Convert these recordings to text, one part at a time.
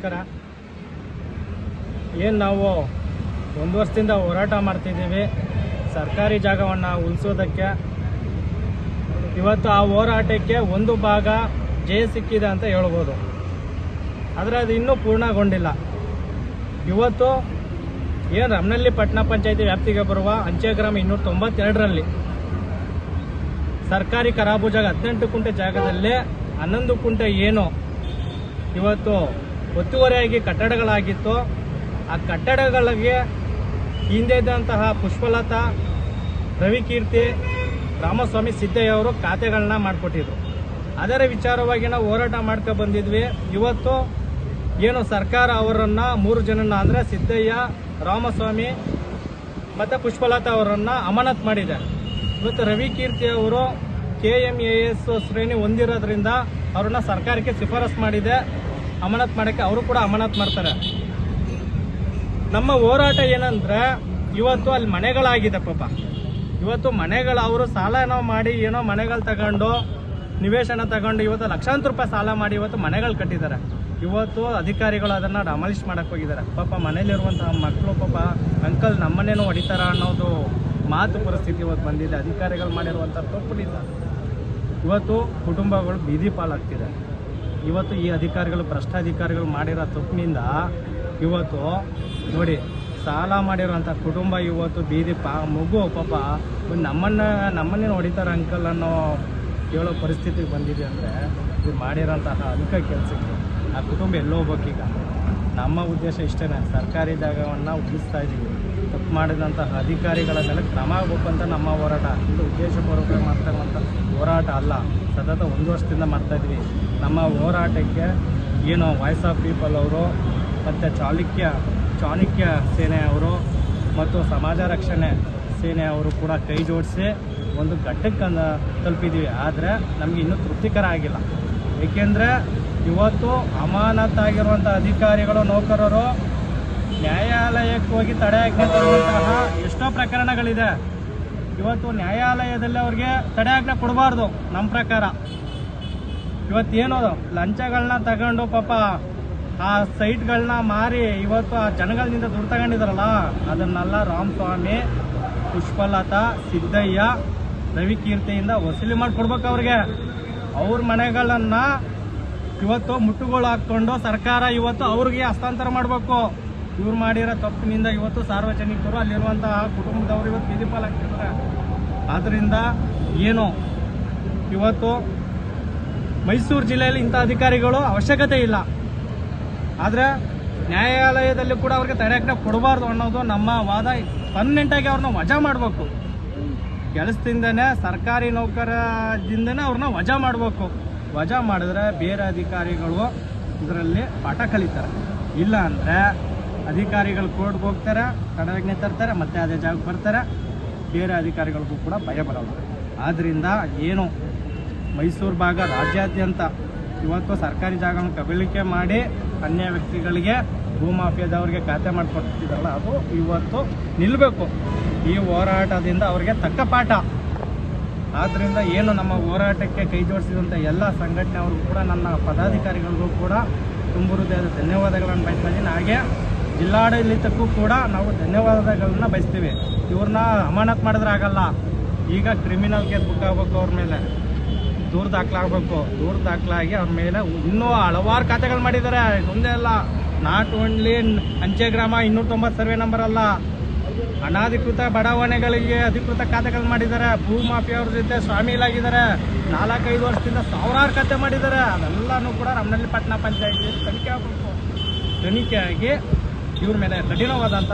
ನಮಸ್ಕಾರ. ಏನು ನಾವು 1 ವರ್ಷದಿಂದ ಹೋರಾಟ ಮಾಡ್ತಿದ್ದೀವಿ ಸರ್ಕಾರಿ ಜಾಗವನ್ನು ಉಳಿಸೋದಕ್ಕೆ. ಇವತ್ತು ಆ ಹೋರಾಟಕ್ಕೆ ಒಂದು ಭಾಗ ಜಯ ಸಿಕ್ಕಿದೆ ಅಂತ ಹೇಳ್ಬೋದು, ಆದರೆ ಅದು ಇನ್ನೂ ಪೂರ್ಣಗೊಂಡಿಲ್ಲ. ಇವತ್ತು ಏನು ರಮನಹಳ್ಳಿ ಪಟ್ಟಣ ಪಂಚಾಯಿತಿ ವ್ಯಾಪ್ತಿಗೆ ಬರುವ ಅಂಚೆ ಗ್ರಾಮ 292ರಲ್ಲಿ ಸರ್ಕಾರಿ ಖರಾಬು ಜಾಗ 18 ಕುಂಟೆ ಜಾಗದಲ್ಲೇ 11 ಕುಂಟೆ ಏನು ಇವತ್ತು ಒತ್ತುವರಿಯಾಗಿ ಕಟ್ಟಡಗಳಾಗಿತ್ತು. ಆ ಕಟ್ಟಡಗಳಿಗೆ ಹಿಂದೆ ಇದ್ದಂತಹ ಪುಷ್ಪಲತಾ, ರವಿಕೀರ್ತಿ, ರಾಮಸ್ವಾಮಿ ಸಿದ್ದಯ್ಯ ಅವರು ಖಾತೆಗಳನ್ನ ಮಾಡಿಕೊಟ್ಟಿದ್ರು. ಅದರ ವಿಚಾರವಾಗಿ ನಾವು ಹೋರಾಟ ಮಾಡ್ಕೊ ಬಂದಿದ್ವಿ. ಇವತ್ತು ಏನು ಸರ್ಕಾರ ಅವರನ್ನು 3 ಜನನ ಅಂದರೆ ಸಿದ್ದಯ್ಯ, ರಾಮಸ್ವಾಮಿ ಮತ್ತು ಪುಷ್ಪಲತಾ ಅವರನ್ನು ಅಮಾನತ್ ಮಾಡಿದೆ. ಇವತ್ತು ರವಿಕೀರ್ತಿ ಅವರು KMAS ಶ್ರೇಣಿ ಹೊಂದಿರೋದ್ರಿಂದ ಅವ್ರನ್ನ ಸರ್ಕಾರಕ್ಕೆ ಶಿಫಾರಸು ಮಾಡಿದೆ ಅಮಾನತ್ ಮಾಡೋಕ್ಕೆ. ಅವರು ಕೂಡ ಅಮಾನತ್ ಮಾಡ್ತಾರೆ. ನಮ್ಮ ಹೋರಾಟ ಏನಂದ್ರೆ ಇವತ್ತು ಅಲ್ಲಿ ಮನೆಗಳಾಗಿದೆ ಪಾಪ. ಇವತ್ತು ಮನೆಗಳು ಅವರು ಸಾಲ ಮಾಡಿ ಏನೋ ಮನೆಗಳು ತಗೊಂಡು ನಿವೇಶನ ತಗೊಂಡು ಇವತ್ತು ಲಕ್ಷಾಂತರ ರೂಪಾಯಿ ಸಾಲ ಮಾಡಿ ಇವತ್ತು ಮನೆಗಳು ಕಟ್ಟಿದ್ದಾರೆ. ಇವತ್ತು ಅಧಿಕಾರಿಗಳು ಅದನ್ನು ಡಮಾಲಿಷ್ ಮಾಡಕ್ಕೆ ಹೋಗಿದ್ದಾರೆ. ಪಾಪ ಮನೇಲಿರುವಂತಹ ಮಕ್ಕಳು ಪಾಪ ಅಂಕಲ್ ನಮ್ಮನ್ನೇನು ಹೊಡಿತಾರ ಅನ್ನೋದು ಮಾತು ಪರಿಸ್ಥಿತಿ ಇವತ್ತು ಬಂದಿದೆ. ಅಧಿಕಾರಿಗಳು ಮಾಡಿರುವಂಥ ತಪ್ಪುಗಳಿಂದ ಇವತ್ತು ಕುಟುಂಬಗಳು ಬೀದಿ ಪಾಲಾಗ್ತಿದೆ. ಇವತ್ತು ಈ ಅಧಿಕಾರಿಗಳು ಭ್ರಷ್ಟಾಧಿಕಾರಿಗಳು ಮಾಡಿರೋ ತಪ್ಪಿನಿಂದ ಇವತ್ತು ಸಾಲ ಮಾಡಿರೋಂಥ ಕುಟುಂಬ ಇವತ್ತು ಬೀದಿ ಮಗು ಪಾಪ ನಮ್ಮನ್ನೇನು ಹೊಡಿತಾರೆ ಅಂಕಲ್ ಅನ್ನೋ ಹೇಳೋ ಪರಿಸ್ಥಿತಿಗೆ ಬಂದಿದೆ. ಅಂದರೆ ಇದು ಮಾಡಿರೋಂತಹ ಅಧಿಕ ಕೆಲಸಕ್ಕೆ ಆ ಕುಟುಂಬ ಎಲ್ಲೋ ಹೋಗ್ಬೇಕೀಗ. ನಮ್ಮ ಉದ್ದೇಶ ಇಷ್ಟೇ, ಸರ್ಕಾರಿ ಜಾಗವನ್ನು ಉಳಿಸ್ತಾ ಇದ್ದೀವಿ. ತಪ್ಪು ಮಾಡಿದಂತಹ ಅಧಿಕಾರಿಗಳ ಮೇಲೆ ಕ್ರಮ ಆಗಬೇಕು ಅಂತ ನಮ್ಮ ಹೋರಾಟ. ಇದು ಉದ್ದೇಶಪೂರ್ವಕ ಮಾಡ್ತಕ್ಕಂಥ ಹೋರಾಟ ಅಲ್ಲ, ಸತತ 1 ವರ್ಷದಿಂದ ಮಾಡ್ತಾಯಿದ್ವಿ. ನಮ್ಮ ಹೋರಾಟಕ್ಕೆ ಏನು ವಾಯ್ಸ್ ಆಫ್ ಪೀಪಲ್ ಅವರು ಮತ್ತು ಚಾಣಕ್ಯ ಸೇನೆ ಅವರು ಮತ್ತು ಸಮಾಜ ರಕ್ಷಣೆ ಸೇನೆ ಅವರು ಕೂಡ ಕೈ ಜೋಡಿಸಿ ಒಂದು ಘಟ್ಟಕ್ಕೆ ತಲುಪಿದ್ದೀವಿ. ಆದರೆ ನಮಗೆ ಇನ್ನೂ ತೃಪ್ತಿಕರ ಆಗಿಲ್ಲ. ಏಕೆಂದರೆ ಇವತ್ತು ಅಮಾನತಾಗಿರುವಂಥ ಅಧಿಕಾರಿಗಳು, ನೌಕರರು ನ್ಯಾಯಾಲಯಕ್ಕೆ ಹೋಗಿ ತಡೆಯಾಜ್ಞೆ ತರುವಂತಹ ಎಷ್ಟೋ ಪ್ರಕರಣಗಳಿದೆ. ಇವತ್ತು ನ್ಯಾಯಾಲಯದಲ್ಲಿ ಅವ್ರಿಗೆ ತಡೆಯಾಜ್ಞೆ ಕೊಡಬಾರ್ದು ನಮ್ಮ ಪ್ರಕಾರ. ಇವತ್ತೇನು ಲಂಚಗಳನ್ನ ತಗೊಂಡು ಪಾಪ ಆ ಸೈಟ್ಗಳನ್ನ ಮಾರಿ ಇವತ್ತು ಆ ಜನಗಳಿಂದ ದುಡ್ಡು ತಗೊಂಡಿದ್ದಾರಲ್ಲ, ಅದನ್ನೆಲ್ಲ ರಾಮಸ್ವಾಮಿ, ಪುಷ್ಪಲತಾ, ಸಿದ್ದಯ್ಯ, ರವಿಕೀರ್ತಿಯಿಂದ ವಸೂಲಿ ಮಾಡಿಕೊಡ್ಬೇಕು ಅವ್ರಿಗೆ. ಅವ್ರ ಮನೆಗಳನ್ನು ಇವತ್ತು ಮುಟ್ಟುಗೋಲು ಹಾಕ್ಕೊಂಡು ಸರ್ಕಾರ ಇವತ್ತು ಅವ್ರಿಗೆ ಹಸ್ತಾಂತರ ಮಾಡಬೇಕು. ಇವ್ರು ಮಾಡಿರೋ ತಪ್ಪಿನಿಂದ ಇವತ್ತು ಸಾರ್ವಜನಿಕರು, ಅಲ್ಲಿರುವಂತಹ ಕುಟುಂಬದವರು ಇವತ್ತು ಬೀದಿ ಪಾಲಾಗ್ತಿದ್ದಾರೆ. ಆದ್ದರಿಂದ ಏನು ಇವತ್ತು ಮೈಸೂರು ಜಿಲ್ಲೆಯಲ್ಲಿ ಇಂಥ ಅಧಿಕಾರಿಗಳು ಅವಶ್ಯಕತೆ ಇಲ್ಲ. ಆದರೆ ನ್ಯಾಯಾಲಯದಲ್ಲಿ ಕೂಡ ಅವ್ರಿಗೆ ತಡೆಯಾಜ್ಞೆ ಕೊಡಬಾರ್ದು ಅನ್ನೋದು ನಮ್ಮ ವಾದ. ಪರ್ಮನೆಂಟಾಗಿ ಅವ್ರನ್ನ ವಜಾ ಮಾಡಬೇಕು. ಕೆಲಸದಿಂದನೇ, ಸರ್ಕಾರಿ ನೌಕರದಿಂದನೇ ಅವ್ರನ್ನ ವಜಾ ಮಾಡಬೇಕು. ವಜಾ ಮಾಡಿದ್ರೆ ಬೇರೆ ಅಧಿಕಾರಿಗಳು ಇದರಲ್ಲಿ ಪಾಠ ಕಲಿತಾರೆ. ಇಲ್ಲ ಅಂದರೆ ಅಧಿಕಾರಿಗಳು ಕೋರ್ಟ್ಗೆ ಹೋಗ್ತಾರೆ, ತಡೆಯಾಜ್ಞೆ ತರ್ತಾರೆ, ಮತ್ತೆ ಅದೇ ಜಾಗಕ್ಕೆ ಬರ್ತಾರೆ. ಬೇರೆ ಅಧಿಕಾರಿಗಳಿಗೂ ಕೂಡ ಭಯ ಬರಲ್ಲ. ಆದ್ದರಿಂದ ಏನು ಮೈಸೂರು ಭಾಗ ರಾಜ್ಯಾದ್ಯಂತ ಇವತ್ತು ಸರ್ಕಾರಿ ಜಾಗವನ್ನು ಕಬಳಿಕೆ ಮಾಡಿ ಅನ್ಯ ವ್ಯಕ್ತಿಗಳಿಗೆ, ಭೂಮಾಫಿಯಾದವ್ರಿಗೆ ಖಾತೆ ಮಾಡಿಕೊಡ್ತಿದ್ದಾರಲ್ಲ, ಅದು ಇವತ್ತು ನಿಲ್ಲಬೇಕು. ಈ ಹೋರಾಟದಿಂದ ಅವರಿಗೆ ತಕ್ಕ ಪಾಠ. ಆದ್ದರಿಂದ ಏನು ನಮ್ಮ ಹೋರಾಟಕ್ಕೆ ಕೈ ಜೋಡಿಸಿದಂಥ ಎಲ್ಲ ಸಂಘಟನೆಯವ್ರಿಗೂ ಕೂಡ, ನನ್ನ ಪದಾಧಿಕಾರಿಗಳಿಗೂ ಕೂಡ ತುಂಬ ಹೃದಯದ ಧನ್ಯವಾದಗಳನ್ನು ಬಯಸ್ತಾ ಇದ್ದೀನಿ. ಹಾಗೆ ಜಿಲ್ಲಾಡಳಿತಕ್ಕೂ ಕೂಡ ನಾವು ಧನ್ಯವಾದಗಳನ್ನ ಬಯಸ್ತೀವಿ. ಇವ್ರನ್ನ ಅಮಾನತ್ ಮಾಡಿದ್ರೆ ಆಗಲ್ಲ. ಈಗ ಕ್ರಿಮಿನಲ್ ಕೇಸ್ ಬುಕ್ ಆಗಬೇಕು, ಅವ್ರ ಮೇಲೆ ದೂರು ದಾಖಲಾಗಬೇಕು. ದೂರು ದಾಖಲಾಗಿ ಅವ್ರ ಮೇಲೆ ಇನ್ನೂ ಹಲವಾರು ಖಾತೆಗಳು ಮಾಡಿದ್ದಾರೆ. ಒಂದೇ ಅಲ್ಲ, ನಾಟ್ ಓನ್ಲಿ ಅಂಚೆ ಗ್ರಾಮ 290 ಸರ್ವೆ ನಂಬರ್ ಅಲ್ಲ, ಅನಾಧಿಕೃತ ಬಡಾವಣೆಗಳಿಗೆ ಅಧಿಕೃತ ಖಾತೆಗಳು ಮಾಡಿದ್ದಾರೆ. ಭೂಮಾಫಿಯವ್ರ ಜೊತೆ ಶಾಮೀಲಾಗಿದ್ದಾರೆ. 4-5 ವರ್ಷದಿಂದ ಸಾವಿರಾರು ಖಾತೆ ಮಾಡಿದ್ದಾರೆ. ಅದೆಲ್ಲನೂ ಕೂಡ ರಮನಹಳ್ಳಿ ಪಟ್ಟಣ ಪಂಚಾಯಿತಿ ತನಿಖೆ ಆಗಬೇಕು. ತನಿಖೆಯಾಗಿ ಇವ್ರ ಮೇಲೆ ಕಠಿಣವಾದಂಥ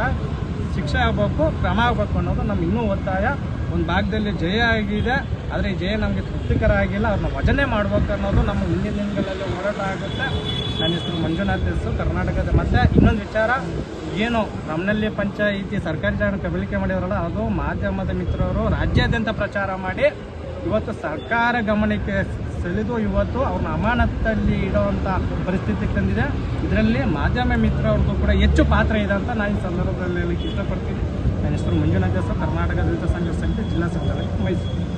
ಶಿಕ್ಷೆ ಆಗಬೇಕು, ಕ್ರಮ ಆಗಬೇಕು ಅನ್ನೋದು ನಮ್ಮ ಇನ್ನೂ ಒತ್ತಾಯ. ಒಂದು ಭಾಗದಲ್ಲಿ ಜಯ ಆಗಿದೆ, ಆದರೆ ಈ ಜಯ ನಮಗೆ ತೃಪ್ತಿಕರ ಆಗಿಲ್ಲ. ಅವ್ರನ್ನ ವಜನೆ ಮಾಡಬೇಕು ಅನ್ನೋದು ನಮ್ಮ ಮುಂದಿನ ದಿನಗಳಲ್ಲಿ ಹೋರಾಟ ಆಗುತ್ತೆ. ನನ್ನ ಹೆಸರು ಮಂಜುನಾಥ್ ಎಸ್, ಕರ್ನಾಟಕದ. ಮತ್ತು ಇನ್ನೊಂದು ವಿಚಾರ, ಏನು ರಮನಹಳ್ಳಿ ಪಂಚಾಯಿತಿ ಸರ್ಕಾರಿ ಜಾಗ ಕಬಳಿಕೆ ಮಾಡಿದಾರಲ್ಲ, ಅದು ಮಾಧ್ಯಮದ ಮಿತ್ರರು ರಾಜ್ಯಾದ್ಯಂತ ಪ್ರಚಾರ ಮಾಡಿ ಇವತ್ತು ಸರ್ಕಾರ ಗಮನಕ್ಕೆ ಸೆಳೆದು ಇವತ್ತು ಅವ್ರನ್ನ ಅಮಾನತ್ತಲ್ಲಿ ಇಡುವಂಥ ಪರಿಸ್ಥಿತಿಗೆ ತಂದಿದೆ. ಇದರಲ್ಲಿ ಮಾಧ್ಯಮ ಮಿತ್ರವ್ರಿಗೂ ಕೂಡ ಹೆಚ್ಚು ಪಾತ್ರ ಇದೆ ಅಂತ ನಾನು ಈ ಸಂದರ್ಭದಲ್ಲಿ ಹೇಳಲಿಕ್ಕೆ ಇಷ್ಟಪಡ್ತೀನಿ. ನನ್ನ ಹೆಸರು ಮಂಜುನಾಥ್ ಎಸ್, ಕರ್ನಾಟಕ ದಲಿತ ಸಂಘರ್ಷ ಸಮಿತಿ ಜಿಲ್ಲಾ ಸಂಘಟನೆ, ಮೈಸೂರು.